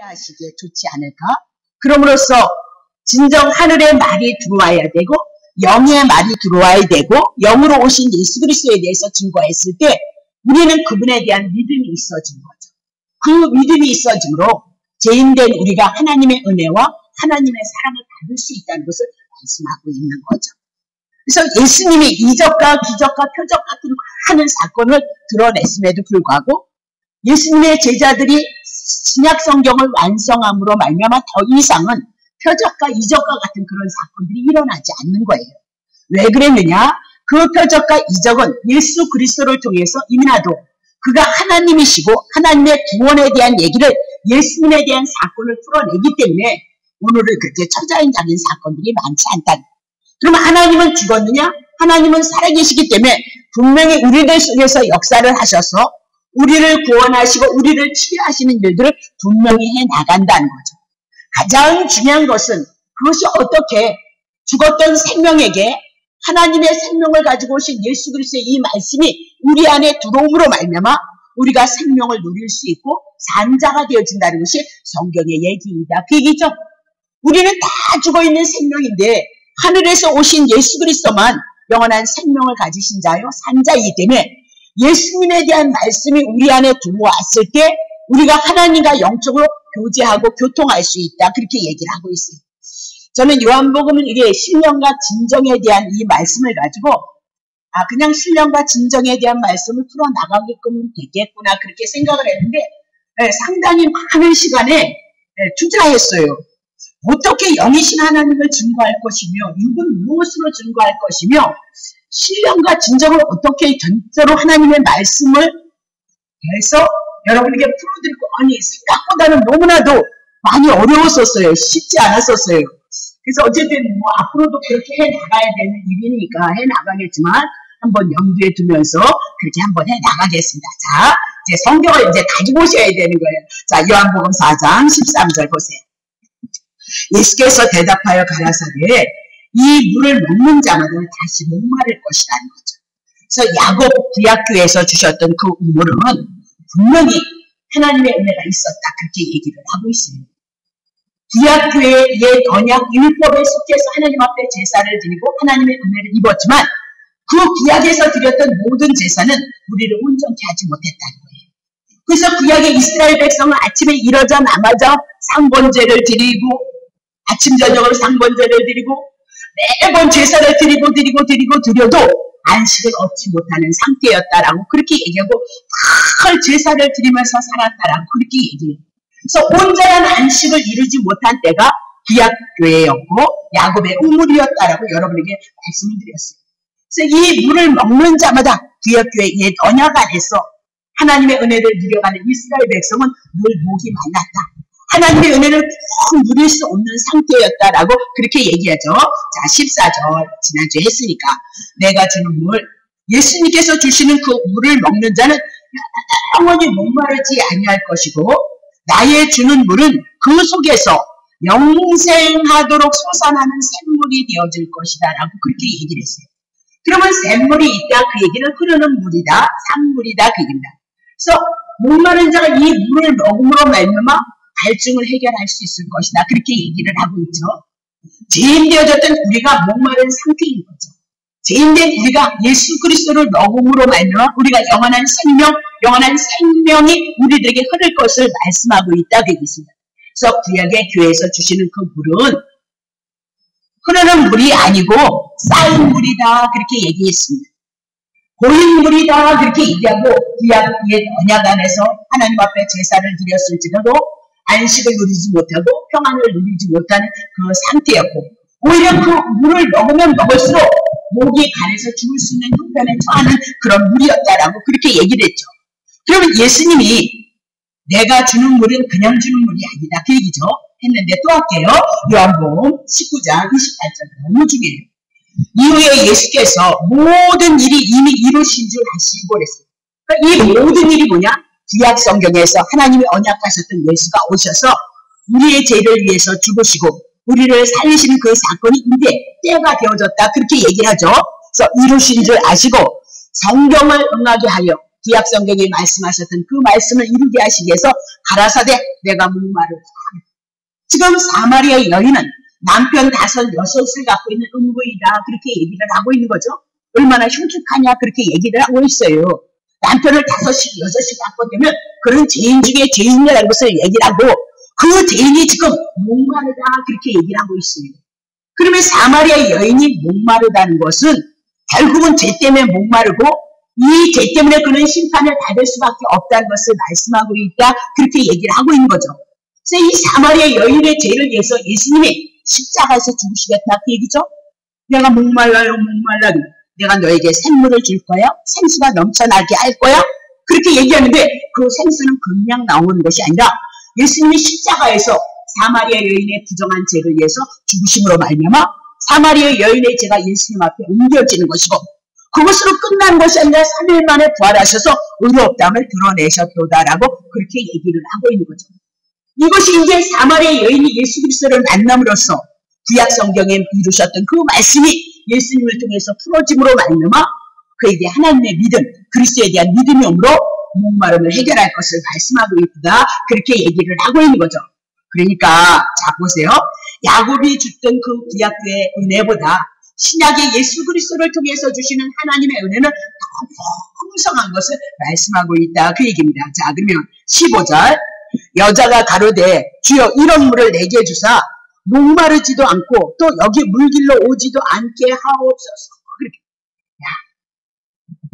하시기에 좋지 않을까? 그럼으로써 진정 하늘의 말이 들어와야 되고 영의 말이 들어와야 되고 영으로 오신 예수 그리스도에 대해서 증거했을 때 우리는 그분에 대한 믿음이 있어진 거죠. 그 믿음이 있어짐으로 죄인된 우리가 하나님의 은혜와 하나님의 사랑을 받을 수 있다는 것을 말씀하고 있는 거죠. 그래서 예수님이 이적과 기적과 표적 같은 많은 사건을 드러냈음에도 불구하고 예수님의 제자들이 신약 성경을 완성함으로 말미암아 더 이상은 표적과 이적과 같은 그런 사건들이 일어나지 않는 거예요. 왜 그랬느냐? 그 표적과 이적은 예수 그리스도를 통해서 이미나도 그가 하나님이시고 하나님의 구원에 대한 얘기를 예수님에 대한 사건을 풀어내기 때문에 오늘은 그렇게 초자연적인 사건들이 많지 않다. 그럼 하나님은 죽었느냐? 하나님은 살아계시기 때문에 분명히 우리들 속에서 역사를 하셔서 우리를 구원하시고 우리를 치유하시는 일들을 분명히 해나간다는 거죠. 가장 중요한 것은 그것이 어떻게 죽었던 생명에게 하나님의 생명을 가지고 오신 예수 그리스도의 이 말씀이 우리 안에 들어옴으로 말미암아 우리가 생명을 누릴 수 있고 산자가 되어진다는 것이 성경의 얘기이다. 그 얘기죠. 우리는 다 죽어있는 생명인데 하늘에서 오신 예수 그리스도만 영원한 생명을 가지신 자요 산자이기 때문에 예수님에 대한 말씀이 우리 안에 들어왔을 때 우리가 하나님과 영적으로 교제하고 교통할 수 있다. 그렇게 얘기를 하고 있어요. 저는 요한복음은 이게 신령과 진정에 대한 이 말씀을 가지고 그냥 신령과 진정에 대한 말씀을 풀어나가게끔 되겠구나 그렇게 생각을 했는데 상당히 많은 시간에 투자했어요. 어떻게 영이신 하나님을 증거할 것이며 육은 무엇으로 증거할 것이며 신령과 진정을 어떻게 전체로 하나님의 말씀을 해서 여러분에게 풀어드리고 생각보다는 너무나도 많이 어려웠었어요. 쉽지 않았었어요. 그래서 어쨌든 앞으로도 그렇게 해나가야 되는 일이니까 해나가겠지만 한번 염두에 두면서 그렇게 한번 해나가겠습니다. 자, 이제 성경을 이제 가지고 오셔야 되는 거예요. 자, 요한복음 4장 13절 보세요. 예수께서 대답하여 가라사대 이 물을 먹는 자마다 다시 목마를 것이라는 거죠. 그래서 야곱 구약교에서 주셨던 그 물은 분명히 하나님의 은혜가 있었다. 그렇게 얘기를 하고 있어요. 구약교의 옛 언약 율법에 속해서 하나님 앞에 제사를 드리고 하나님의 은혜를 입었지만 그 구약에서 드렸던 모든 제사는 우리를 온전케 하지 못했다는 거예요. 그래서 구약의 이스라엘 백성은 아침에 일어나자마자 상번제를 드리고 아침 저녁으로 상번제를 드리고 매번 제사를 드려도 안식을 얻지 못하는 상태였다라고 그렇게 얘기하고 늘 제사를 드리면서 살았다라고 그렇게 얘기해요. 그래서 온전한 안식을 이루지 못한 때가 구약교회였고 야곱의 우물이었다라고 여러분에게 말씀을 드렸어요. 그래서 이 물을 먹는 자마다 구약교회 옛 언약 안에서 하나님의 은혜를 누려가는 이스라엘 백성은 늘 목이 말랐다. 하나님의 은혜를 꼭 누릴 수 없는 상태였다라고 그렇게 얘기하죠. 자, 14절 지난주에 했으니까 내가 주는 물 예수님께서 주시는 그 물을 먹는 자는 영원히 목마르지 아니할 것이고 나의 주는 물은 그 속에서 영생하도록 솟아나는 샘물이 되어질 것이다 라고 그렇게 얘기를 했어요. 그러면 샘물이 있다 그 얘기는 흐르는 물이다 산물이다 그 얘기입니다. 그래서 목마른 자가 이 물을 먹음으로 말미암아 갈증을 해결할 수 있을 것이다. 그렇게 얘기를 하고 있죠. 죄인되어졌던 우리가 목마른 상태인 거죠. 죄인된 우리가 예수 그리스도를 먹음으로 말미암아 우리가 영원한 생명이 우리들에게 흐를 것을 말씀하고 있다. 그 얘기입니다. 그래서 구약의 교회에서 주시는 그 물은 흐르는 물이 아니고 쌓인 물이다. 그렇게 얘기했습니다. 고인 물이다. 그렇게 얘기하고 구약 옛 언약 안에서 하나님 앞에 제사를 드렸을지라도 안식을 누리지 못하고 평안을 누리지 못하는 그 상태였고 오히려 그 물을 먹으면 먹을수록 목이 가래서 죽을 수 있는 형편에 처하는 그런 물이었다라고 그렇게 얘기를 했죠. 그러면 예수님이 내가 주는 물은 그냥 주는 물이 아니다. 그 얘기죠. 했는데 또 할게요. 요한복음 19장 28절 너무 중요해요. 이후에 예수께서 모든 일이 이미 이루신 줄 아시고 그랬어요. 그러니까 이 모든 일이 뭐냐? 구약 성경에서 하나님이 언약하셨던 예수가 오셔서 우리의 죄를 위해서 죽으시고 우리를 살리시는 그 사건이 이제 때가 되어졌다. 그렇게 얘기하죠. 그래서 이루신 줄 아시고 성경을 응하게 하여 구약 성경에 말씀하셨던 그 말씀을 이루게 하시기 위해서 가라사대 내가 목마르다. 지금 사마리아 여인은 남편 5, 6을 갖고 있는 음부이다. 그렇게 얘기를 하고 있는 거죠. 얼마나 흉측하냐 그렇게 얘기를 하고 있어요. 남편을 5, 6을 갖고 되면 그런 죄인 중에 죄인이라는 것을 얘기를 하고 그 죄인이 지금 목마르다 그렇게 얘기를 하고 있어요. 그러면 사마리아 여인이 목마르다는 것은 결국은 죄 때문에 목마르고 이 죄 때문에 그는 심판을 받을 수밖에 없다는 것을 말씀하고 있다. 그렇게 얘기를 하고 있는 거죠. 그래서 이 사마리아 여인의 죄를 위해서 예수님이 십자가에서 죽으시겠다 그 얘기죠. 내가 목말라요 목말라요. 내가 너에게 생물을 줄 거야. 생수가 넘쳐나게 할 거야. 그렇게 얘기하는데 그 생수는 그냥 나오는 것이 아니라 예수님이 십자가에서 사마리아 여인의 부정한 죄를 위해서 죽으심으로 말미암아 사마리아 여인의 죄가 예수님 앞에 옮겨지는 것이고 그것으로 끝난 것이 아니라 3일 만에 부활하셔서 의롭다함을 드러내셨도다라고 그렇게 얘기를 하고 있는 거죠. 이것이 이제 사마리아 여인이 예수 그리스도를 만남으로써 구약 성경에 이루셨던 그 말씀이 예수님을 통해서 풀어짐으로 말미암아 그에게 하나님의 믿음, 그리스도에 대한 믿음이 오므로 목마름을 해결할 것을 말씀하고 있다. 그렇게 얘기를 하고 있는 거죠. 그러니까 자 보세요. 야곱이 줬던 그 구약의 은혜보다 신약의 예수 그리스도를 통해서 주시는 하나님의 은혜는 더 풍성한 것을 말씀하고 있다. 그 얘기입니다. 자 그러면 15절 여자가 가로되 주여 이런 물을 내게 주사 목마르지도 않고 또 여기 물길로 오지도 않게 하옵소서. 그렇게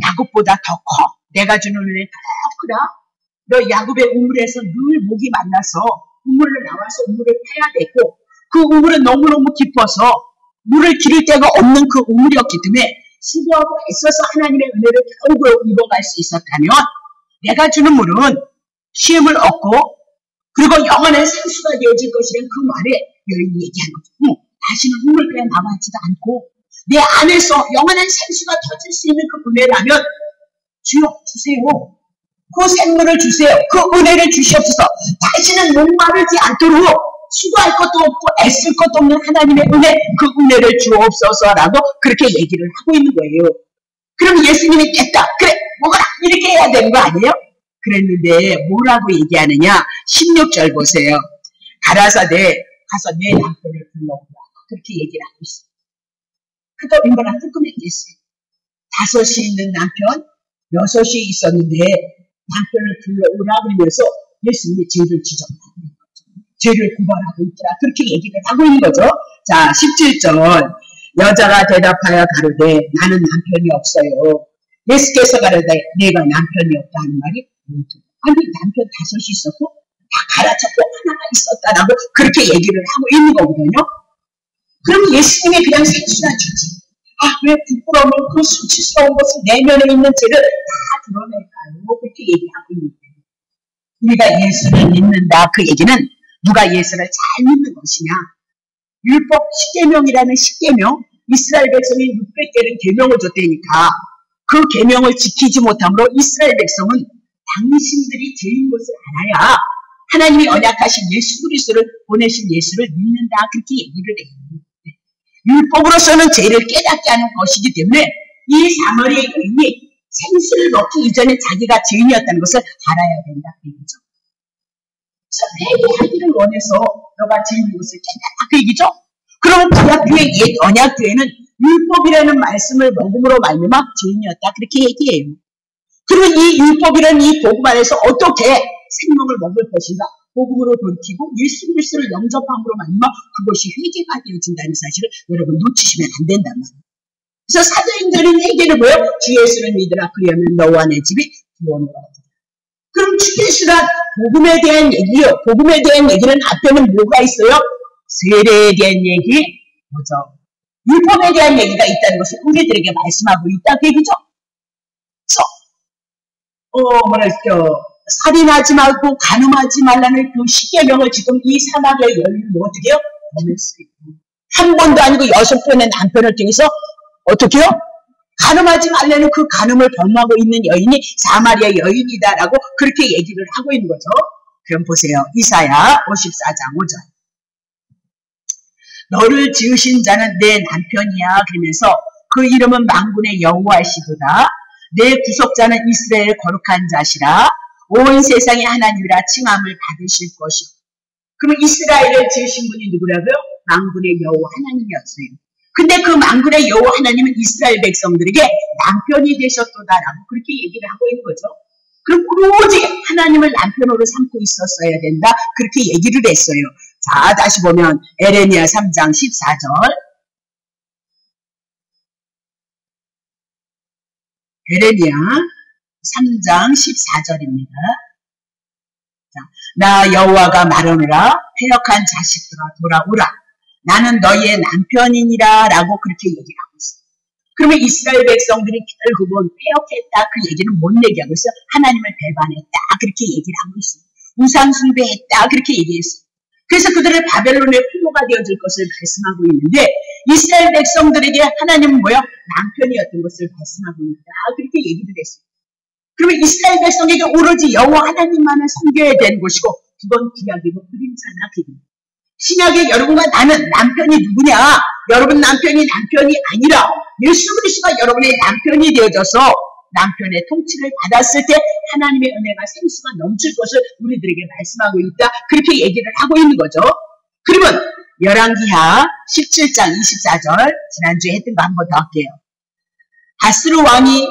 야곱보다 더 커. 내가 주는 은혜는 더 크다. 너 야곱의 우물에서 늘 목이 만나서 우물로 나와서 우물을 파야 되고 그 우물은 너무너무 깊어서 물을 기를 데가 없는 그 우물이었기 때문에 수고하고 애써서 하나님의 은혜를 겨우 입어갈 수 있었다면 내가 주는 물은 쉼을 얻고 그리고 영원한 생수가 되어질 것이라는 그 말에 여인이 얘기한 거죠. 다시는 우물 그냥 남아있지도 않고 내 안에서 영원한 생수가 터질 수 있는 그 은혜라면 주여 주세요. 그 생물을 주세요. 그 은혜를 주시옵소서. 다시는 목마르지 않도록 수고할 것도 없고 애쓸 것도 없는 하나님의 은혜, 그 은혜를 주옵소서라고 그렇게 얘기를 하고 있는 거예요. 그럼 예수님이 깼다. 그래 먹어라. 이렇게 해야 되는 거 아니에요? 그랬는데 뭐라고 얘기하느냐. 16절 보세요. 가라사대 가서 내 남편을 불러오라. 그렇게 얘기를 하고 있어요. 그도 얼마나 뜨끔했겠어요. 5이 있는 남편, 6이 있었는데 남편을 불러오라 그러면서 예수님이 죄를 지적하고 있는 거죠. 죄를 고발하고 있더라. 그렇게 얘기를 하고 있는 거죠. 자, 17절 여자가 대답하여 가로되 나는 남편이 없어요. 예수께서 가로되 내가 남편이 없다는 말이 뭐죠? 아니 남편 5이 있었고 다 갈아쳤고 하나가 있었다라고 그렇게 얘기를 하고 있는 거거든요. 그럼 예수님이 그냥 생수나 주지. 왜 부끄러운 그 수치스러운 것을 내면에 있는 죄를 다 드러낼까요? 그렇게 얘기하고 있는 거예요. 우리가 예수를 믿는다. 그 얘기는 누가 예수를 잘 믿는 것이냐. 율법 10계명이라는 10계명, 이스라엘 백성이 600개는 계명을 줬다니까 그 계명을 지키지 못함으로 이스라엘 백성은 당신들이 죄인 것을 알아야 하나님이 언약하신 예수 그리스도를 보내신 예수를 믿는다. 그렇게 얘기를 해요. 율법으로서는 죄를 깨닫게 하는 것이기 때문에 이 사마리아 여인이 생수를 넣기 이전에 자기가 죄인이었다는 것을 알아야 된다. 그 얘기죠. 그래서 회개하기를 원해서 너가 죄인인 것을 깨닫다. 그 얘기죠. 그럼 구약교회 옛 언약교회는 율법이라는 말씀을 먹음으로 말미암아 죄인이었다. 그렇게 얘기해요. 그러면 이 율법이라는 이 복음 안에서 어떻게 생명을 먹을 것인가? 복음으로 돌이키고 예수 그리스도를 영접함으로 말미암아 그것이 회개가 되어진다는 사실을 여러분 놓치시면 안 된단 말이에요. 그래서 사도행전의 회개는 뭐예요? 주 예수를 믿으라. 그리하면 너와 내 집이 구원을 얻으리라. 그럼 주 예수란 복음에 대한 얘기요. 복음에 대한 얘기는 앞에는 뭐가 있어요? 세례에 대한 얘기, 뭐죠? 율법에 대한 얘기가 있다는 것을 우리들에게 말씀하고 있다. 그 얘기죠. 그래서 살인하지 말고 간음하지 말라는 그 10계명을 지금 이 사마리아 여인은 어떻게 해요? 범했어요. 한 번도 아니고 6번의 남편을 통해서 어떻게 해요? 간음하지 말라는 그 간음을 범하고 있는 여인이 사마리아 여인이다라고 그렇게 얘기를 하고 있는 거죠. 그럼 보세요. 이사야 54장 5절. 너를 지으신 자는 내 남편이야. 그러면서 그 이름은 만군의 여호와시도다. 내 구속자는 이스라엘의 거룩한 자시라 온 세상의 하나님이라 칭함을 받으실 것이요. 그러면 이스라엘을 지으신 분이 누구라고요? 만군의 여호와 하나님이었어요. 근데 그 만군의 여호와 하나님은 이스라엘 백성들에게 남편이 되셨도다라고 그렇게 얘기를 하고 있는 거죠. 그럼 오직 하나님을 남편으로 삼고 있었어야 된다. 그렇게 얘기를 했어요. 자, 다시 보면 에레미야 3장 14절. 에레미야 3장 14절입니다. 나 여호와가 말하노라 패역한 자식들아 돌아오라. 나는 너희의 남편이니라 라고 그렇게 얘기를 하고 있어요. 그러면 이스라엘 백성들이 결국은 패역했다 그 얘기는 뭔 얘기하고 있어요? 하나님을 배반했다 그렇게 얘기를 하고 있어요. 우상 숭배했다 그렇게 얘기했어요. 그래서 그들을 바벨론의 포로가 되어줄 것을 말씀하고 있는데 이스라엘 백성들에게 하나님은 뭐요? 남편이었던 것을 말씀하고 있다 그렇게 얘기를 했어요. 그러면 이스라엘 백성에게 오로지 여호와 하나님만을 섬겨야 되는 것이고 그건 구약이고 그림자나 그림. 신약의 여러분과 나는 남편이 누구냐? 여러분 남편이 아니라 예수 그리스도가 여러분의 남편이 되어져서 남편의 통치를 받았을 때 하나님의 은혜가 생수가 넘칠 것을 우리들에게 말씀하고 있다. 그렇게 얘기를 하고 있는 거죠. 그러면 열왕기하 17장 24절 지난주에 했던 거 한 번 더 할게요. 아스루 왕이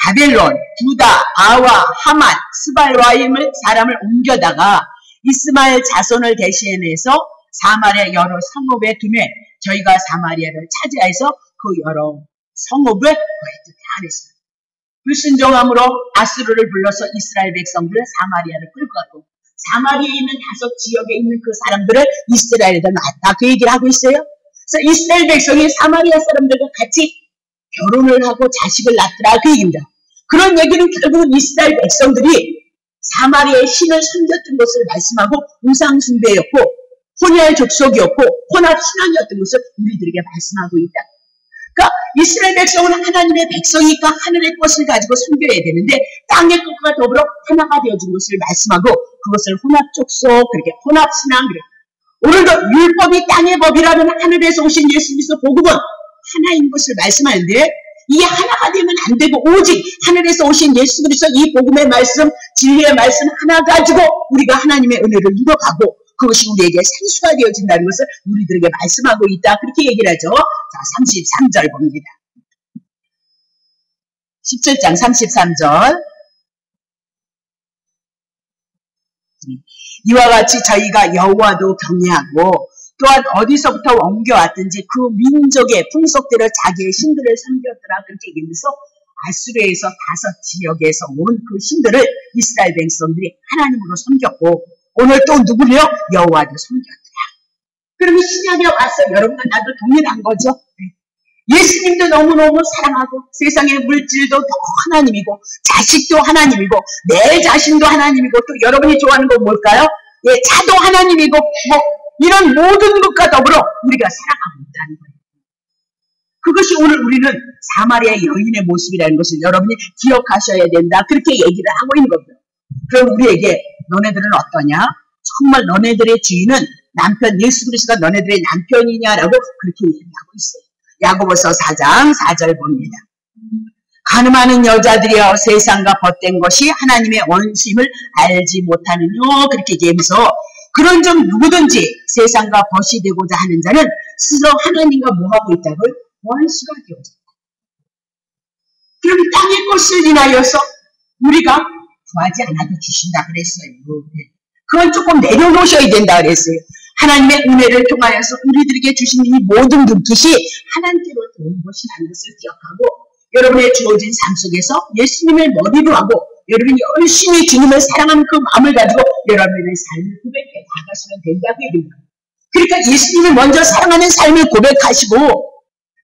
바벨론, 부다, 아와, 하만, 스발와임을 사람을 옮겨다가 이스마엘 자손을 대신해서 사마리아 여러 성읍에 두매 저희가 사마리아를 차지하여서 그 여러 성읍을 거했다 그랬어요. 불순종함으로 아스루를 불러서 이스라엘 백성들을 사마리아를 끌고 가고 사마리아에 있는 다섯 지역에 있는 그 사람들을 이스라엘에다 놨다 그 얘기를 하고 있어요. 그래서 이스라엘 백성이 사마리아 사람들과 같이 결혼을 하고 자식을 낳더라 그 얘기입니다. 그런 얘기는 결국은 이스라엘 백성들이 사마리아의 신을 섬겼던 것을 말씀하고 우상 숭배였고 혼혈 족속이었고 혼합 신앙이었던 것을 우리들에게 말씀하고 있다. 그러니까 이스라엘 백성은 하나님의 백성이니까 하늘의 것을 가지고 섬겨야 되는데 땅의 것과 더불어 하나가 되어준 것을 말씀하고 그것을 혼합 족속 그렇게 혼합 신앙 그래. 오늘도 율법이 땅의 법이라는 하늘에서 오신 예수 그리스도 복음은 하나인 것을 말씀하는데 이 하나가 되면 안 되고 오직 하늘에서 오신 예수 그리스도 이 복음의 말씀, 진리의 말씀 하나 가지고 우리가 하나님의 은혜를 누려가고 그것이 우리에게 생수가 되어진다는 것을 우리들에게 말씀하고 있다. 그렇게 얘기를 하죠. 자, 33절 봅니다. 17장 33절. 이와 같이 저희가 여호와도 경외하고 또한 어디서부터 옮겨왔든지 그 민족의 풍속대로 자기의 신들을 섬겼더라 그렇게 얘기하면서 아수르에서 다섯 지역에서 온 그 신들을 이스라엘 백성들이 하나님으로 섬겼고 오늘 또 누구래요? 여호와도 섬겼더라. 그러면 신약에 와서 여러분과 나도 동일한 거죠. 예수님도 너무너무 사랑하고 세상의 물질도 더 하나님이고 자식도 하나님이고 내 자신도 하나님이고 또 여러분이 좋아하는 건 뭘까요? 예, 차도 하나님이고 뭐 이런 모든 것과 더불어 우리가 살아가고 있다는 거예요. 그것이 오늘 우리는 사마리아 여인의 모습이라는 것을 여러분이 기억하셔야 된다. 그렇게 얘기를 하고 있는 겁니다. 그럼 우리에게 너네들은 어떠냐? 정말 너네들의 주인은 남편 예수 그리스도가 너네들의 남편이냐라고 그렇게 얘기하고 있어요. 야고보서 4장 4절 봅니다. 가늠하는 여자들이여 세상과 벗된 것이 하나님의 원심을 알지 못하느뇨 그렇게 얘기하면서 그런 점 누구든지 세상과 벗이 되고자 하는 자는 스스로 하나님과 뭐하고 있다고요? 원수가 되어졌다. 그럼 땅의 것을 인하여서 우리가 구하지 않아도 주신다 그랬어요. 그건 조금 내려놓으셔야 된다 그랬어요. 하나님의 은혜를 통하여서 우리들에게 주신 이 모든 눈빛이 하나님께로 들어온 것이라는 것을 기억하고 여러분의 주어진 삶 속에서 예수님을 머리로 하고 여러분이 열심히 주님을 사랑하는 그 마음을 가지고 여러분의 삶을 고백해 나가시면 된다고 얘기합니다. 그러니까 예수님을 먼저 사랑하는 삶을 고백하시고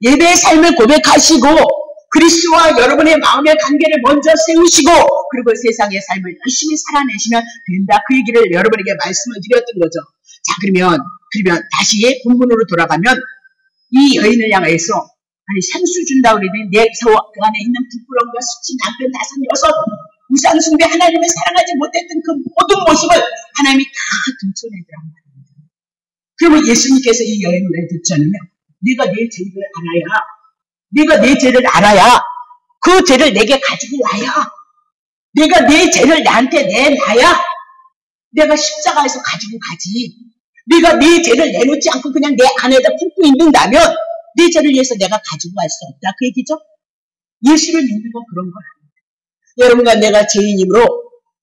예배의 삶을 고백하시고 그리스도와 여러분의 마음의 관계를 먼저 세우시고 그리고 세상의 삶을 열심히 살아내시면 된다. 그 얘기를 여러분에게 말씀을 드렸던 거죠. 자, 그러면 다시 본문으로 돌아가면 이 여인을 향해서 아니 생수 준다 그러더니 내 그 안에 있는 부끄러움과 수치 남편 5, 6 우상 숭배 하나님을 사랑하지 못했던 그 모든 모습을 하나님이 다 등쳐내더란 말입니다. 그러면 예수님께서 이 여인을 왜 등쳐내면 네가 내 죄를 알아야 그 죄를 내게 가지고 와야, 내가 내 죄를 나한테 내놔야 내가 십자가에서 가지고 가지. 네가 네 죄를 내놓지 않고 그냥 내 안에다 품고 있는다면 네 죄를 위해서 내가 가지고 갈 수 없다. 그 얘기죠. 예수를 믿는 건 그런 거 아닙니다. 여러분과 내가 죄인이므로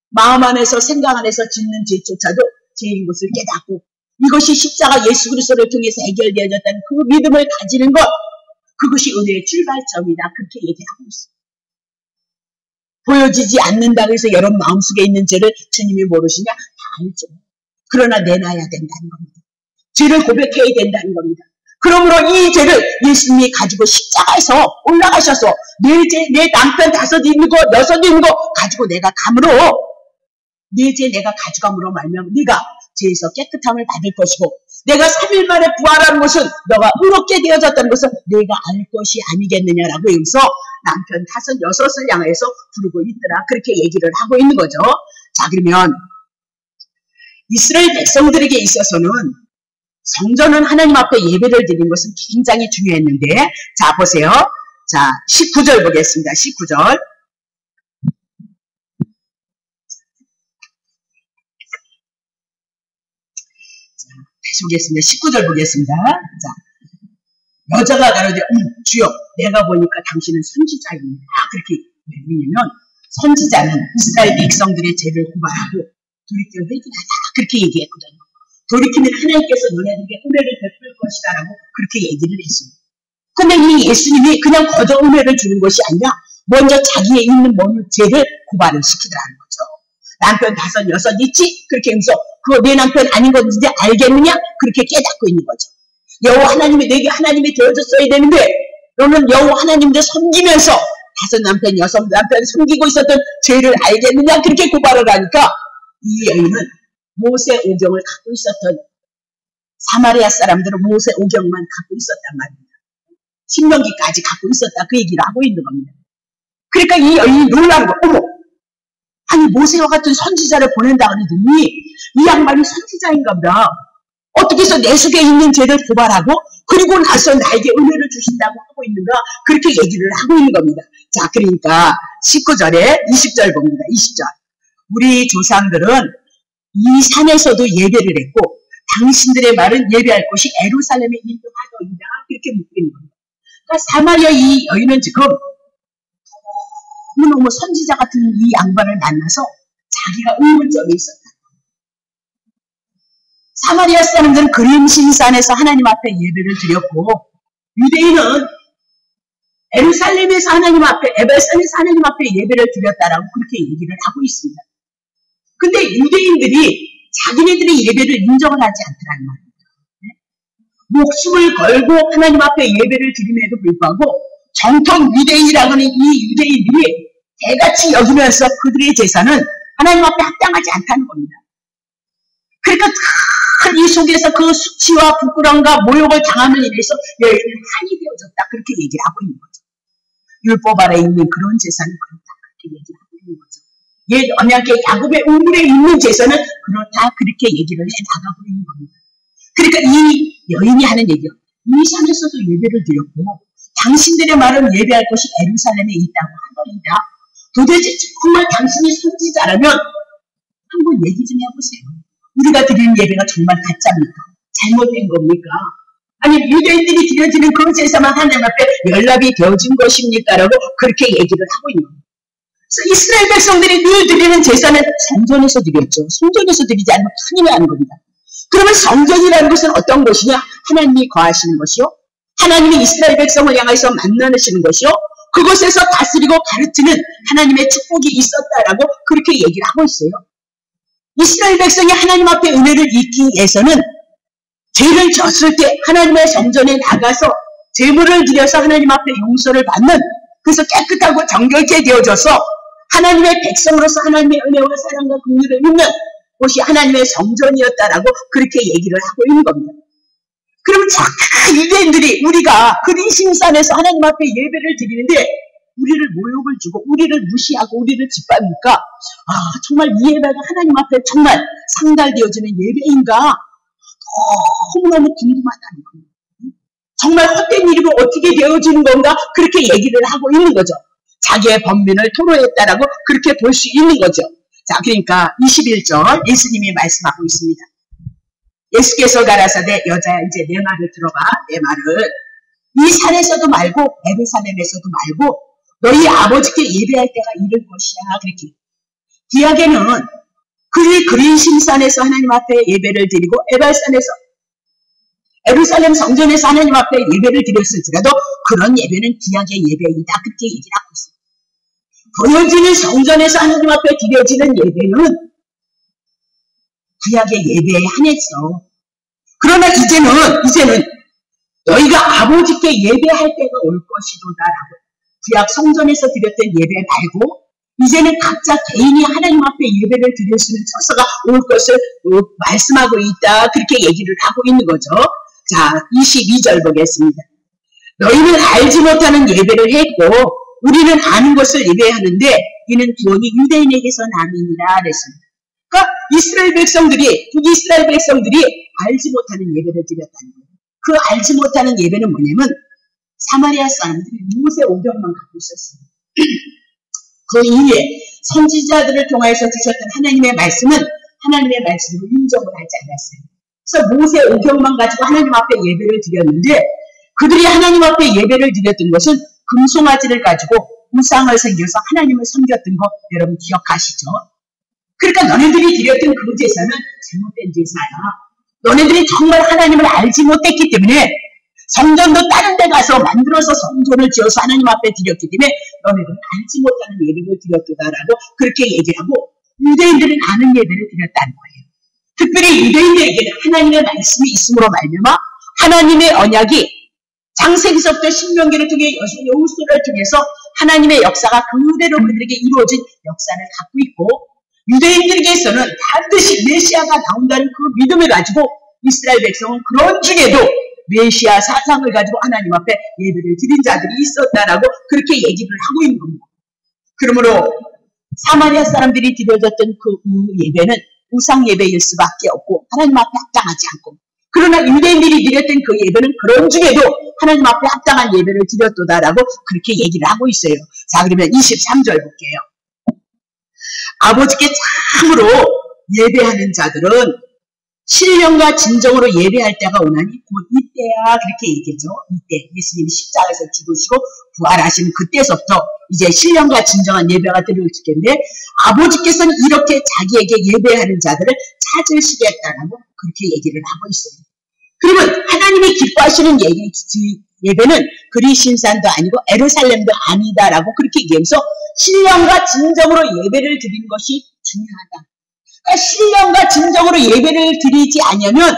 마음 안에서 생각 안에서 짓는 죄조차도 죄인 것을 깨닫고 이것이 십자가 예수 그리스도를 통해서 해결되어졌다는 그 믿음을 가지는 것, 그것이 은혜의 출발점이다. 그렇게 얘기하고 있습니다. 보여지지 않는다고 해서 여러분 마음속에 있는 죄를 주님이 모르시냐? 다 알죠. 그러나 내놔야 된다는 겁니다. 죄를 고백해야 된다는 겁니다. 그러므로 이 죄를 예수님이 가지고 십자가에서 올라가셔서 내 죄, 내 남편 5 있는 거, 6 있는 거 가지고 내가 감으로, 내 죄 내가 가져감으로 말미암아 네가 죄에서 깨끗함을 받을 것이고 내가 3일 만에 부활하는 것은 너가 의롭게 되어졌다는 것은 내가 알 것이 아니겠느냐라고 여기서 남편 5, 6을 향해서 부르고 있더라. 그렇게 얘기를 하고 있는 거죠. 자, 그러면 이스라엘 백성들에게 있어서는 성전은 하나님 앞에 예배를 드리는 것은 굉장히 중요했는데, 자, 보세요. 자, 19절 보겠습니다. 19절. 다시 보겠습니다. 19절 보겠습니다. 자, 여자가 가로되 주여 내가 보니까 당신은 선지자입니다. 그렇게 왜냐면 선지자는 이스라엘 백성들의 죄를 고발하고 돌이켜 회개하다 그렇게 얘기했거든요. 돌이키면 하나님께서 너네들에게 은혜를 베풀 것이다 라고 그렇게 얘기를 했습니다. 근데 이 예수님이 그냥 거저 은혜를 주는 것이 아니라 먼저 자기의 있는 모든 죄를 고발을 시키더라는 거죠. 남편 5, 6 있지? 그렇게 하면서 그거 내 남편 아닌 건지 알겠느냐? 그렇게 깨닫고 있는 거죠. 여호와 하나님이 내게 하나님이 되어줬어야 되는데 너는 여호와 하나님을 섬기면서 5 남편, 6 남편 섬기고 있었던 죄를 알겠느냐? 그렇게 고발을 하니까 이 여인은 모세 오경을 갖고 있었던, 사마리아 사람들은 모세 오경만 갖고 있었단 말입니다. 신명기까지 갖고 있었다. 그 얘기를 하고 있는 겁니다. 그러니까 이 여인이 놀라는 거, 어머! 아니 모세와 같은 선지자를 보낸다 그러더니 이 양반이 선지자인가 보다. 어떻게 해서 내 속에 있는 죄를 고발하고 그리고 나서 나에게 은혜를 주신다고 하고 있는가, 그렇게 얘기를 하고 있는 겁니다. 자, 그러니까 19절에 20절 봅니다. 20절. 우리 조상들은 이 산에서도 예배를 했고 당신들의 말은 예배할 곳이 예루살렘에 인도하더이다. 그렇게 묻고 있는 겁니다. 그러니까 사마리아 이 여인은 지금 너무 선지자 같은 이 양반을 만나서 자기가 의문점이 있었다. 사마리아 사람들은 그림신산에서 하나님 앞에 예배를 드렸고 유대인은 예루살렘에서 하나님 앞에, 에베산에서 하나님 앞에 예배를 드렸다라고 그렇게 얘기를 하고 있습니다. 근데 유대인들이 자기네들의 예배를 인정을 하지 않더라는 말입니다. 목숨을 걸고 하나님 앞에 예배를 드림에도 불구하고 정통 유대인이라고 하는 이 유대인들이 개같이 여기면서 그들의 제사는 하나님 앞에 합당하지 않다는 겁니다. 그러니까 이 속에서 그 수치와 부끄러움과 모욕을 당함을 인해서 여인은 한이 되어졌다. 그렇게 얘기를 하고 있는 거죠. 율법 아래 있는 그런 제사는 그렇다. 그렇게 얘기를 하고 있는 거죠. 언약의 야곱의 우물에 있는 제사는 그렇다. 그렇게 얘기를 해나가고 있는 겁니다. 그러니까 이 여인이 하는 얘기요. 이 산에서도 예배를 드렸고 당신들의 말은 예배할 것이 예루살렘에 있다고 하더이다. 도대체 정말 당신이 선지자라면 한번 얘기 좀 해보세요. 우리가 드리는 예배가 정말 가짜입니까? 잘못된 겁니까? 아니 유대인들이 드려지는 그 제사만 하나님 앞에 연락이 되어진 것입니까? 라고 그렇게 얘기를 하고 있는 겁니다. 그래서 이스라엘 백성들이 늘 드리는 제사는 성전에서 드렸죠. 성전에서 드리지 않으면 큰일 나는 겁니다. 그러면 성전이라는 것은 어떤 것이냐? 하나님이 거하시는 것이요. 하나님이 이스라엘 백성을 향해서 만나시는 것이요. 그곳에서 다스리고 가르치는 하나님의 축복이 있었다라고 그렇게 얘기를 하고 있어요. 이스라엘 백성이 하나님 앞에 은혜를 잊기 위해서는 죄를 졌을 때 하나님의 성전에 나가서 제물을 드려서 하나님 앞에 용서를 받는, 그래서 깨끗하고 정결케 되어져서 하나님의 백성으로서 하나님의 은혜와 사랑과 긍휼을 입는 곳이 하나님의 성전이었다라고 그렇게 얘기를 하고 있는 겁니다. 그러면 착한 유대인들이 우리가 그리심산에서 하나님 앞에 예배를 드리는데 우리를 모욕을 주고 우리를 무시하고 우리를 짓밟으니까 정말 이 예배가 하나님 앞에 정말 상달되어지는 예배인가 너무너무 궁금하다는 겁니다. 정말 헛된 일이고 어떻게 되어지는 건가 그렇게 얘기를 하고 있는 거죠. 자기의 번민을 토로했다라고 그렇게 볼 수 있는 거죠. 자, 그러니까 21절 예수님이 말씀하고 있습니다. 예수께서 가라사대 여자야 이제 내 말을 들어봐. 내 말을 이 산에서도 말고 예루살렘에서도 말고 너희 아버지께 예배할 때가 이른 것이야. 그렇게 구약에는 그리심산에서 하나님 앞에 예배를 드리고 예루살렘 성전에서 하나님 앞에 예배를 드렸을지라도 그런 예배는 구약의 예배이다. 그렇게 얘기를 하고 있어요. 보여지는 성전에서 하나님 앞에 드려지는 예배는 구약의 예배에 한해서 그러나 이제는 너희가 아버지께 예배할 때가 올 것이로다라고 구약 성전에서 드렸던 예배 말고 이제는 각자 개인이 하나님 앞에 예배를 드릴 수 있는 처소가 올 것을 말씀하고 있다. 그렇게 얘기를 하고 있는 거죠. 자, 22절 보겠습니다. 너희는 알지 못하는 예배를 했고 우리는 아는 것을 예배하는데 이는 구원이 유대인에게서 남이니라 그랬습니다. 그러니까 북이스라엘 백성들이 알지 못하는 예배를 드렸다는 거예요. 그 알지 못하는 예배는 뭐냐면 사마리아 사람들이 모세 오경만 갖고 있었어요. 그 이후에 선지자들을 통하여서 주셨던 하나님의 말씀은 하나님의 말씀으로 인정을 하지 않았어요. 그래서 모세 오경만 가지고 하나님 앞에 예배를 드렸는데 그들이 하나님 앞에 예배를 드렸던 것은 금송아지를 가지고 우상을 섬겨서 하나님을 섬겼던 거 여러분 기억하시죠? 그러니까 너네들이 드렸던 그 제사는 잘못된 제사야. 너네들이 정말 하나님을 알지 못했기 때문에 성전도 다른 데 가서 만들어서 성전을 지어서 하나님 앞에 드렸기 때문에 너네들은 알지 못하는 예배를 드렸다라고 그렇게 얘기하고 유대인들은 아는 예배를 드렸다는 거예요. 특별히 유대인들에게는 하나님의 말씀이 있음으로 말미암아 하나님의 언약이 창세기서부터 신명기를 통해 여호수아를 통해서 하나님의 역사가 그대로 그들에게 이루어진 역사를 갖고 있고 유대인들에게서는 반드시 메시아가 나온다는 그 믿음을 가지고 이스라엘 백성은 그런 중에도 메시아 사상을 가지고 하나님 앞에 예배를 드린 자들이 있었다라고 그렇게 얘기를 하고 있는 겁니다. 그러므로 사마리아 사람들이 드려졌던 그 예배는 우상 예배일 수밖에 없고 하나님 앞에 합당하지 않고 그러나 유대인들이 드렸던 그 예배는 그런 중에도 하나님 앞에 합당한 예배를 드렸도다라고 그렇게 얘기를 하고 있어요. 자, 그러면 23절 볼게요. 아버지께 참으로 예배하는 자들은 신령과 진정으로 예배할 때가 오나니 곧 이때야 그렇게 얘기했죠. 이때 예수님이 십자가에서 죽으시고 부활하신 그때서부터 이제 신령과 진정한 예배가 드려질 텐데 아버지께서는 이렇게 자기에게 예배하는 자들을 찾으시겠다라고 그렇게 얘기를 하고 있어요. 그러면 하나님이 기뻐하시는 예배는 그리심산도 아니고 예루살렘도 아니다라고 그렇게 얘기하면서 신령과 진정으로 예배를 드리는 것이 중요하다. 그러니까 신령과 진정으로 예배를 드리지 않으면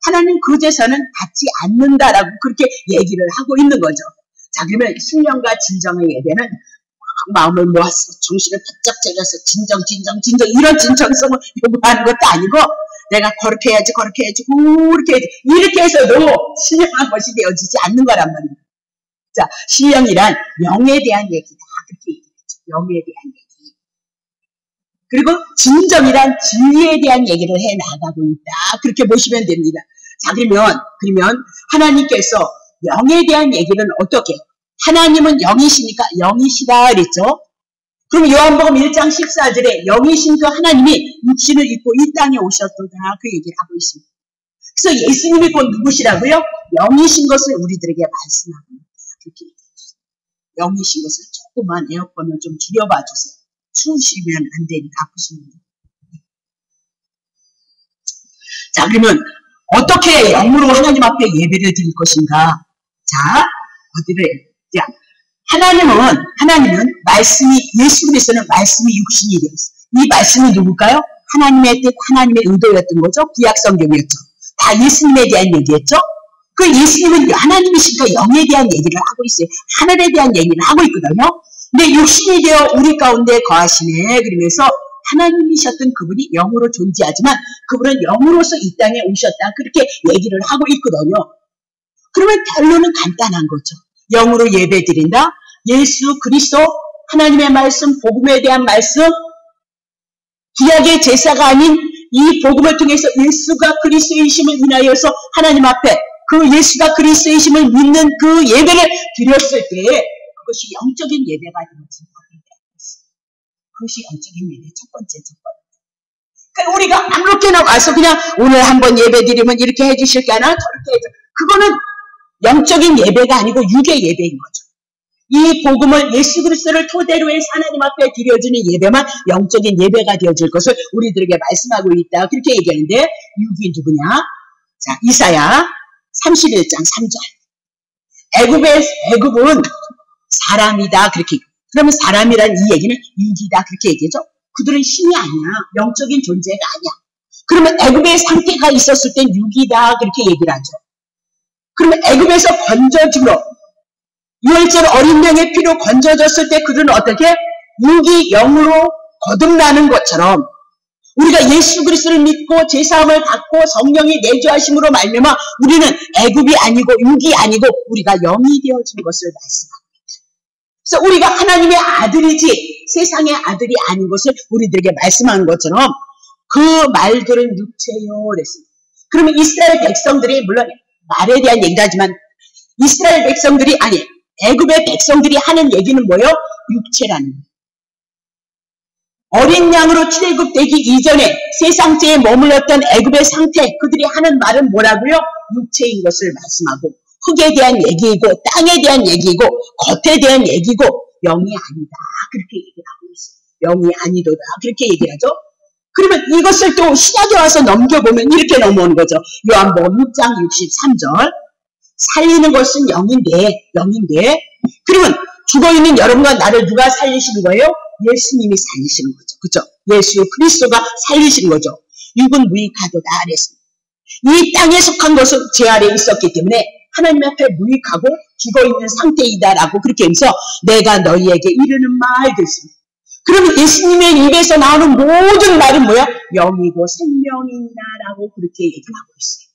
하나님 그 제사는 받지 않는다라고 그렇게 얘기를 하고 있는 거죠. 자, 그러면 신령과 진정의 예배는 마음을 모아서 정신을 바짝 차려서 진정 이런 진정성을 요구하는 것도 아니고 내가 그렇게 해야지 그렇게 해야지 이렇게 해서도 신령한 것이 되어지지 않는 거란 말입니다. 자, 신령이란 영에 대한 얘기다. 그렇게 얘기했죠. 영에 대한 얘기. 그리고 진정이란 진리에 대한 얘기를 해 나가고 있다. 그렇게 보시면 됩니다. 자, 그러면 하나님께서 영에 대한 얘기는 어떻게? 하나님은 영이시니까 영이시다 그랬죠. 그럼 요한복음 1장 14절에 영이신 그 하나님이 육신을 입고 이 땅에 오셨도다 그 얘기를 하고 있습니다. 그래서 예수님이 곧 누구시라고요? 영이신 것을 우리들에게 말씀하고 그렇게 얘기해주세요. 영이신 것을 조금만 에어컨을 좀 줄여봐 주세요. 추우시면 안 되니까 아프시면. 자, 그러면 어떻게 영으로 하나님 앞에 예배를 드릴 것인가? 자, 자, 하나님은 말씀이, 예수 그리스도는 말씀이 육신이 되었어요. 이 말씀이 누굴까요? 하나님의 뜻, 하나님의 의도였던 거죠. 구약 성경이었죠. 다 예수님에 대한 얘기였죠. 그 예수님은 하나님이시니까 영에 대한 얘기를 하고 있어요. 하늘에 대한 얘기를 하고 있거든요. 근데 육신이 되어 우리 가운데 거하시네. 그러면서 하나님이셨던 그분이 영으로 존재하지만 그분은 영으로서 이 땅에 오셨다. 그렇게 얘기를 하고 있거든요. 그러면 결론은 간단한 거죠. 영으로 예배 드린다. 예수 그리스도 하나님의 말씀, 복음에 대한 말씀, 구약의 제사가 아닌 이 복음을 통해서 예수가 그리스도이심을 인하여서 하나님 앞에 그 예수가 그리스도이심을 믿는 그 예배를 드렸을 때 그것이 영적인 예배가 되어진다. 그것이 영적인 예배 첫 번째 조건. 그러니까 우리가 아무렇게나 와서 그냥 오늘 한번 예배 드리면 이렇게 해주실까나 저렇게 해줘. 그거는 영적인 예배가 아니고 육의 예배인 거죠. 이 복음을 예수 그리스도를 토대로 해서 하나님 앞에 드려지는 예배만 영적인 예배가 되어질 것을 우리들에게 말씀하고 있다. 그렇게 얘기하는데 육이 누구냐? 자, 이사야 31장 3절. 애굽은 사람이다. 그렇게. 그러면 사람이란 이 얘기는 육이다. 그렇게 얘기하죠. 그들은 신이 아니야. 영적인 존재가 아니야. 그러면 애굽의 상태가 있었을 땐 육이다. 그렇게 얘기를 하죠. 그러면 애굽에서 건져주러 유월절 어린 양의 피로 건져졌을 때 그들은 어떻게? 육이 영으로 거듭나는 것처럼 우리가 예수 그리스도를 믿고 제사함을 받고 성령이 내주하심으로 말미암아 우리는 애굽이 아니고 육이 아니고 우리가 영이 되어진 것을 말씀합니다. 그래서 우리가 하나님의 아들이지 세상의 아들이 아닌 것을 우리들에게 말씀하는 것처럼 그 말들은 육체요 그랬습니다. 그러면 이스라엘 백성들이 물론 말에 대한 얘기도 하지만 이스라엘 백성들이 아니 애굽의 백성들이 하는 얘기는 뭐예요? 육체라는 거예요. 어린 양으로 출애굽되기 이전에 세상체에 머물렀던 애굽의 상태 그들이 하는 말은 뭐라고요? 육체인 것을 말씀하고 흙에 대한 얘기이고 땅에 대한 얘기이고 겉에 대한 얘기고 영이 아니다. 그렇게 얘기를 하고 있어요. 영이 아니도다. 그렇게 얘기를 하죠. 그러면 이것을 또 신약에 와서 넘겨보면 이렇게 넘어오는 거죠. 요한복음 6장 63절. 살리는 것은 영인데 그러면 죽어있는 여러분과 나를 누가 살리시는 거예요? 예수님이 살리시는 거죠. 그렇죠? 예수 그리스도가 살리시는 거죠. 육은 무익하도다 그랬습니다. 이 땅에 속한 것은 제 아래에 있었기 때문에 하나님 앞에 무익하고 죽어있는 상태이다라고 그렇게 하면서 내가 너희에게 이르는 말 듣습니다. 그러면 예수님의 입에서 나오는 모든 말은 뭐야? 영이고 생명이다라고 그렇게 얘기를 하고 있어요.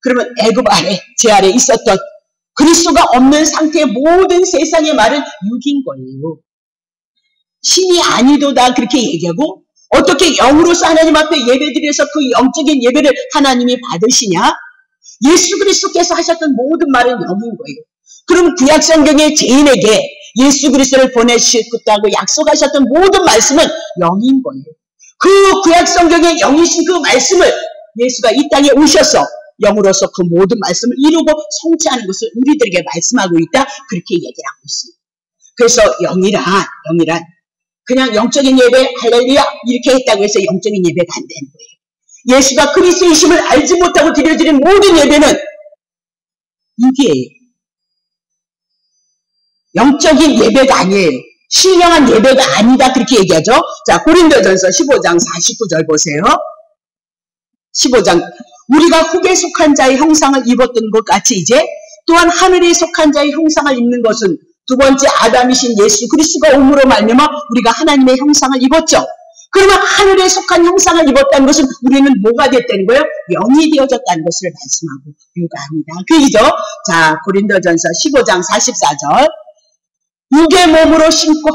그러면 애굽 아래, 제 아래 있었던 그리스도가 없는 상태의 모든 세상의 말은 육인 거예요. 신이 아니도다 그렇게 얘기하고 어떻게 영으로서 하나님 앞에 예배드려서 그 영적인 예배를 하나님이 받으시냐? 예수 그리스도께서 하셨던 모든 말은 영인 거예요. 그럼 구약성경의 죄인에게 예수 그리스도를 보내시겠다고 약속하셨던 모든 말씀은 영인 거예요. 그 구약성경의 영이신 그 말씀을 예수가 이 땅에 오셔서 영으로서 그 모든 말씀을 이루고 성취하는 것을 우리들에게 말씀하고 있다. 그렇게 얘기를 하고 있습니다. 그래서 영이란 그냥 영적인 예배 할렐루야 이렇게 했다고 해서 영적인 예배가 안 되는 거예요. 예수가 그리스도이심을 알지 못하고 드려지는 모든 예배는 육이에요. 영적인 예배가 아니에요. 신령한 예배가 아니다. 그렇게 얘기하죠. 자, 고린도전서 15장 49절 보세요. 15장 우리가 흙에 속한 자의 형상을 입었던 것 같이 이제 또한 하늘에 속한 자의 형상을 입는 것은 두 번째 아담이신 예수 그리스도가 옴으로 말미암아 우리가 하나님의 형상을 입었죠. 그러면 하늘에 속한 형상을 입었다는 것은 우리는 뭐가 됐다는 거예요? 영이 되어졌다는 것을 말씀하고 육가 아니다. 그 얘기죠. 자, 고린도전서 15장 44절 육의 몸으로 심고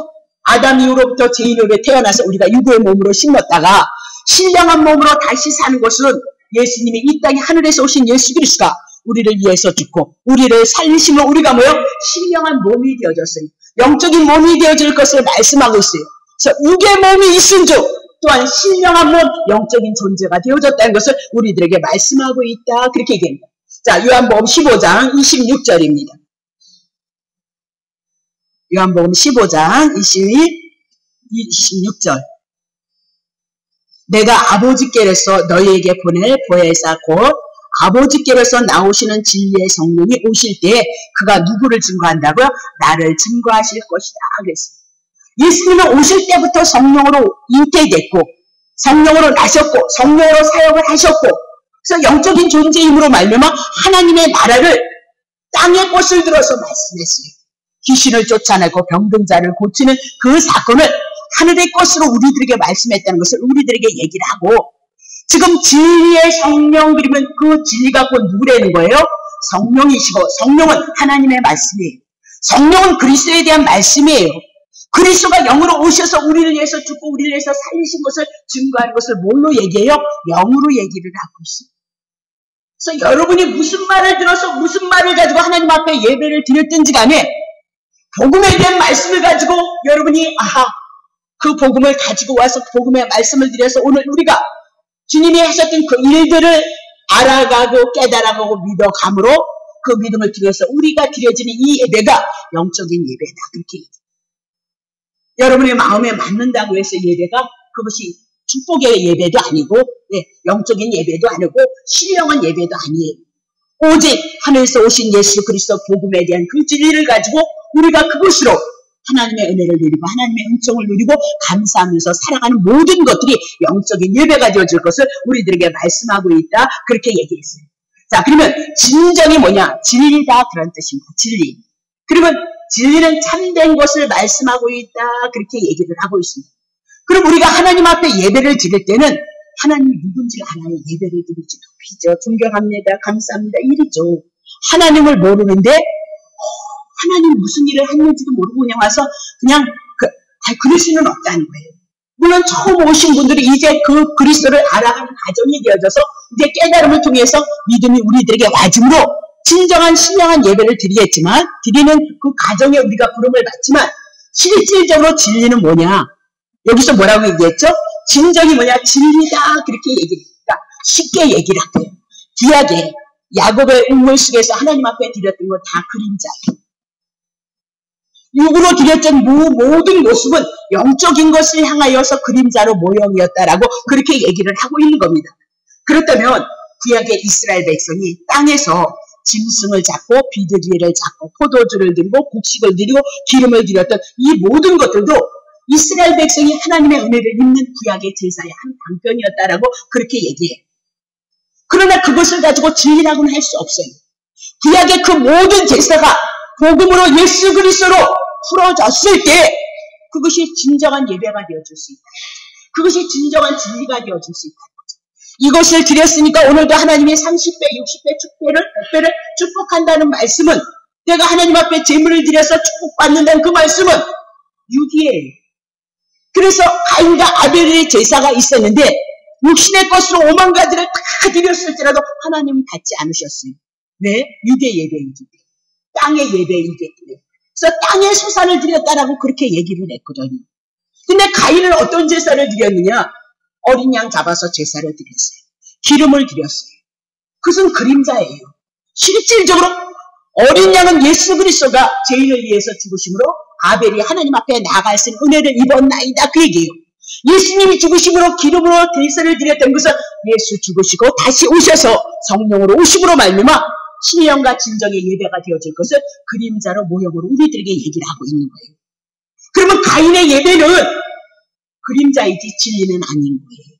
아담 이후로부터 죄인으로 태어나서 우리가 육의 몸으로 심었다가 신령한 몸으로 다시 사는 것은 예수님이 이 땅에 하늘에서 오신 예수 그리스도가 우리를 위해서 죽고 우리를 살리시면 우리가 뭐요? 신령한 몸이 되어졌어요. 영적인 몸이 되어질 것을 말씀하고 있어요. 그래서 육의 몸이 있은 즉 또한 신령한 몸, 영적인 존재가 되어졌다는 것을 우리들에게 말씀하고 있다. 그렇게 얘기합니다. 자, 요한복음 15장 26절입니다. 요한복음 15장 26절 내가 아버지께로서 너희에게 보낼 보혜사 곧 아버지께로서 나오시는 진리의 성령이 오실 때에 그가 누구를 증거한다고요? 나를 증거하실 것이다. 그랬습니다. 예수님은 오실 때부터 성령으로 잉태됐고 성령으로 나셨고 성령으로 사역을 하셨고 그래서 영적인 존재임으로 말미암아 하나님의 나라를 땅의 것을 들어서 말씀했어요. 귀신을 쫓아내고 병든 자를 고치는 그 사건을 하늘의 것으로 우리들에게 말씀했다는 것을 우리들에게 얘기를 하고 지금 진리의 성령 그러면 그 진리가 곧 누구라는 거예요? 성령이시고 성령은 하나님의 말씀이에요. 성령은 그리스도에 대한 말씀이에요. 그리스도가 영으로 오셔서 우리를 위해서 죽고 우리를 위해서 살리신 것을 증거하는 것을 뭘로 얘기해요? 영으로 얘기를 하고 있습니다. 그래서 여러분이 무슨 말을 들어서 무슨 말을 가지고 하나님 앞에 예배를 드렸든지 간에 복음에 대한 말씀을 가지고 여러분이 그 복음을 가지고 와서 복음의 말씀을 드려서 오늘 우리가 주님이 하셨던 그 일들을 알아가고 깨달아가고 믿어감으로 그 믿음을 통해서 우리가 드려지는 이 예배가 영적인 예배다. 그렇게 얘기해요. 여러분의 마음에 맞는다고 해서 예배가 그것이 축복의 예배도 아니고 영적인 예배도 아니고 신령한 예배도 아니에요. 오직 하늘에서 오신 예수 그리스도 복음에 대한 그 진리를 가지고 우리가 그것으로 하나님의 은혜를 누리고 하나님의 은총을 누리고 감사하면서 살아가는 모든 것들이 영적인 예배가 되어질 것을 우리들에게 말씀하고 있다. 그렇게 얘기했어요. 자, 그러면 진정이 뭐냐? 진리다 그런 뜻입니다. 진리. 그러면 진리는 참된 것을 말씀하고 있다. 그렇게 얘기를 하고 있습니다. 그럼 우리가 하나님 앞에 예배를 드릴 때는 하나님이 누군지를 알아야 예배를 드리지. 높이죠. 존경합니다. 감사합니다. 이리죠. 하나님을 모르는데 하나님 무슨 일을 했는지도 모르고 그냥 와서 그냥 그럴 수는 없다는 거예요. 물론 처음 오신 분들이 이제 그 그리스도를 알아가는 과정이 되어져서 이제 깨달음을 통해서 믿음이 우리들에게 와줌으로 진정한 신령한 예배를 드리는 그 과정에 우리가 부름을 받지만 실질적으로 진리는 뭐냐? 여기서 뭐라고 얘기했죠? 진정이 뭐냐? 진리다. 그렇게 얘기했다. 쉽게 얘기를 할게요. 구약에 야곱의 우물 속에서 하나님 앞에 드렸던 건 다 그림자예요. 육으로 드렸던 모든 모습은 영적인 것을 향하여서 그림자로 모형이었다라고 그렇게 얘기를 하고 있는 겁니다. 그렇다면 구약의 이스라엘 백성이 땅에서 짐승을 잡고 비둘기를 잡고 포도주를 드리고 곡식을 드리고 기름을 드렸던 이 모든 것들도 이스라엘 백성이 하나님의 은혜를 입는 구약의 제사의 한 방편이었다라고 그렇게 얘기해요. 그러나 그것을 가지고 진리라고는 할 수 없어요. 구약의 그 모든 제사가 복음으로 예수 그리스도로 풀어졌을 때 그것이 진정한 예배가 되어줄 수 있다. 그것이 진정한 진리가 되어줄 수 있다. 이것을 드렸으니까 오늘도 하나님이 30배, 60배, 축배를 100배를 축복한다는 말씀은 내가 하나님 앞에 제물을 드려서 축복받는다는 그 말씀은 유기예요. 그래서 가인과 아벨의 제사가 있었는데 육신의 것으로 5만 가지를 다 드렸을지라도 하나님은 받지 않으셨어요. 왜? 유대 예배이기 때문에. 땅의 예배이기 때문에. 그래서 땅의 소산을 드렸다라고 그렇게 얘기를 했거든요. 근데 가인은 어떤 제사를 드렸느냐? 어린 양 잡아서 제사를 드렸어요. 기름을 드렸어요. 그것은 그림자예요. 실질적으로 어린 양은 예수 그리스도가 죄인을 위해서 죽으심으로 아벨이 하나님 앞에 나아갈 수 있는 은혜를 입었나이다. 그 얘기예요. 예수님이 죽으심으로 기름으로 제사를 드렸던 것은 예수 죽으시고 다시 오셔서 성령으로 오심으로 말미암아 신령과 진정의 예배가 되어질 것을 그림자로 모형으로 우리들에게 얘기를 하고 있는 거예요. 그러면 가인의 예배는 그림자이지 진리는 아닌 거예요.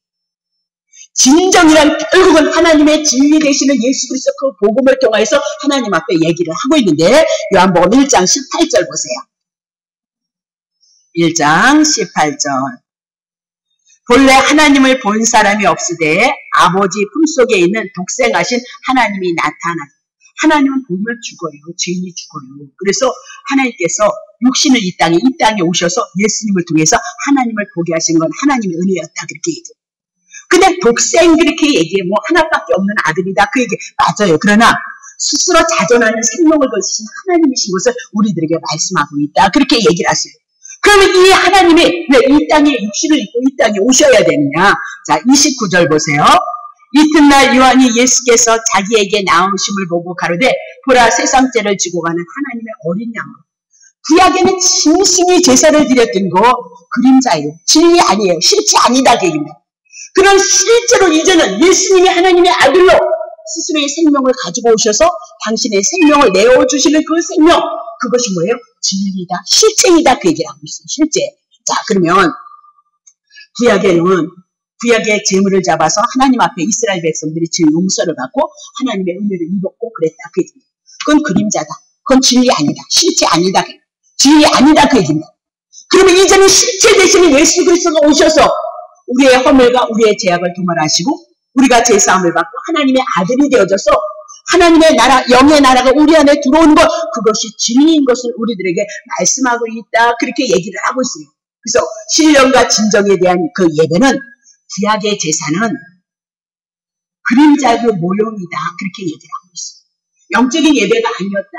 진정이란 결국은 하나님의 진리 되시는 예수 그리스도 그 복음을 통해서 하나님 앞에 얘기를 하고 있는데 요한복음 1장 18절 보세요. 1장 18절 본래 하나님을 본 사람이 없으되 아버지 품속에 있는 독생하신 하나님이 나타났다. 하나님은 보면 죽어요. 죄인이 죽어요. 그래서 하나님께서 육신을 이 땅에 오셔서 예수님을 통해서 하나님을 보게 하신 건 하나님의 은혜였다. 그렇게 얘기해요. 근데 독생 그렇게 얘기해. 뭐 하나밖에 없는 아들이다. 그 얘기 맞아요. 그러나 스스로 자존하는 생명을 거두신 하나님이신 것을 우리들에게 말씀하고 있다. 그렇게 얘기를 하세요. 그러면 이 하나님이 왜 이 땅에 육신을 입고 이 땅에 오셔야 되느냐? 자, 29절 보세요. 이튿날 요한이 예수께서 자기에게 나오심을 보고 가로되 보라 세상죄를 지고 가는 하나님의 어린 양으로. 구약에는 짐승이 제사를 드렸던 거 그림자예요. 진리 아니에요. 실제 아니다 그 얘기입니다. 그런 실제로 이제는 예수님이 하나님의 아들로 스스로의 생명을 가지고 오셔서 당신의 생명을 내어주시는 그 생명, 그것이 뭐예요? 진리다, 실체이다 그 얘기를 하고 있어요. 실제. 자, 그러면 구약의 제물을 잡아서 하나님 앞에 이스라엘 백성들이 죄 용서를 받고 하나님의 은혜를 입었고 그랬다 그 얘기입니다. 그건 그림자다. 그건 진리 아니다. 실체 아니다. 진리 아니다 그 얘기입니다. 그러면 이제는 실체 대신에 예수 그리스도가 오셔서 우리의 허물과 우리의 죄악을 도말하시고 우리가 죄사함을 받고 하나님의 아들이 되어져서 하나님의 나라, 영의 나라가 우리 안에 들어오는 것, 그것이 진리인 것을 우리들에게 말씀하고 있다. 그렇게 얘기를 하고 있어요. 그래서 신령과 진정에 대한 그 예배는 구약의 제사는 그림자의 모형이다. 그렇게 얘기를 하고 있어요. 영적인 예배가 아니었다.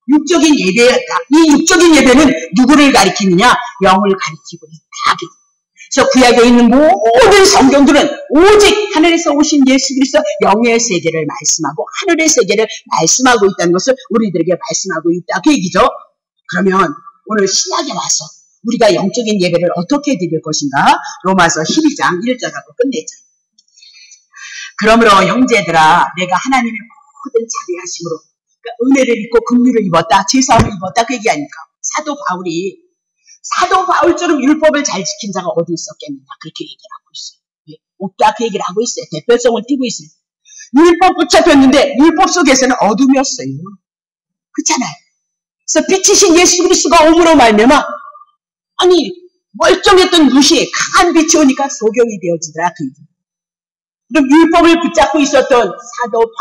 육적인 예배였다. 이 육적인 예배는 누구를 가리키느냐? 영을 가리키고 있다. 그래서 구약에 있는 모든 성경들은 오직 하늘에서 오신 예수 그리스도 영의 세계를 말씀하고 하늘의 세계를 말씀하고 있다는 것을 우리들에게 말씀하고 있다. 그 얘기죠. 그러면 오늘 신약에 와서 우리가 영적인 예배를 어떻게 드릴 것인가? 로마서 12장 1절하고 끝내자. 그러므로 형제들아 내가 하나님의 모든 자비하심으로 그러니까 은혜를 입고 긍휼을 입었다. 제사함을 입었다. 그 얘기 아닙니까? 사도 바울처럼 율법을 잘 지킨 자가 어디 있었겠느냐. 그렇게 얘기를 하고 있어요. 옷다 그 얘기를 하고 있어요. 대표성을 띠고 있어요. 율법 붙잡혔는데 율법 속에서는 어둠이었어요. 그렇잖아요. 그래서 빛이신 예수 그리스도가 오므로 말미암아 아니 멀쩡했던 눈이 강한 빛이 오니까 소경이 되어지더라. 그 얘기. 그럼 율법을 붙잡고 있었던 사도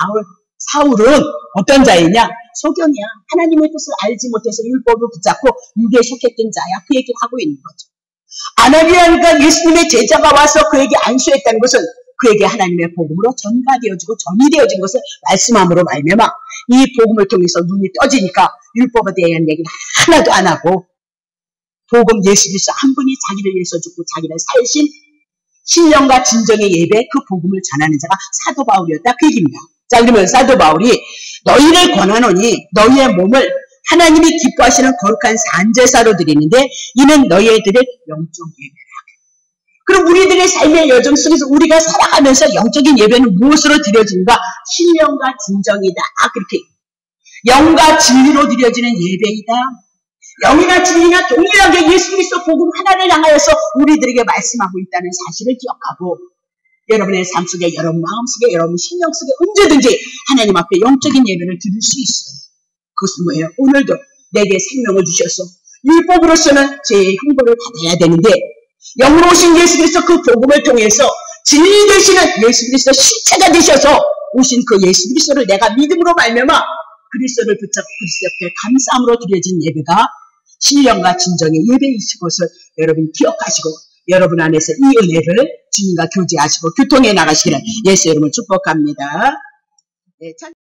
사울은 어떤 자이냐? 소경이야. 하나님의 뜻을 알지 못해서 율법을 붙잡고 유대에 속했던 자야. 그 얘기를 하고 있는 거죠. 아나니아가 예수님의 제자가 와서 그에게 안수했다는 것은 그에게 하나님의 복음으로 전가되어지고 전이 되어진 것을 말씀함으로 말미암아 이 복음을 통해서 눈이 떠지니까 율법에 대한 얘기는 하나도 안 하고 복음 예수 그리스도 한 분이 자기를 위해서 죽고 자기를 살신 신령과 진정의 예배 그 복음을 전하는 자가 사도 바울이었다. 그 얘기입니다. 자, 그러면 사도 바울이 너희를 권하노니 너희의 몸을 하나님이 기뻐하시는 거룩한 산제사로 드리는데 이는 너희들의 영적 예배라. 그럼 우리들의 삶의 여정 속에서 우리가 살아가면서 영적인 예배는 무엇으로 드려진가? 신령과 진정이다. 그렇게 영과 진리로 드려지는 예배이다. 영이나 진리나 동일하게 예수 그리스도 복음 하나를 향하여서 우리들에게 말씀하고 있다는 사실을 기억하고 여러분의 삶 속에, 여러분 마음 속에, 여러분 신령 속에 언제든지 하나님 앞에 영적인 예배를 드릴 수 있어요. 그것은 뭐예요? 오늘도 내게 생명을 주셔서 율법으로서는 제 형벌을 받아야 되는데 영으로 오신 예수 그리스도 그 복음을 통해서 진리 되시는 예수 그리스도 실체가 되셔서 오신 그 예수 그리스도를 내가 믿음으로 말미암아 그리스도를 붙잡고 그리스도 옆에 감사함으로 드려진 예배가 신령과 진정의 예배이신 것을 여러분 기억하시고 여러분 안에서 이 은혜를 주님과 교제하시고 교통해 나가시기를 예수 이름으로 축복합니다. 네,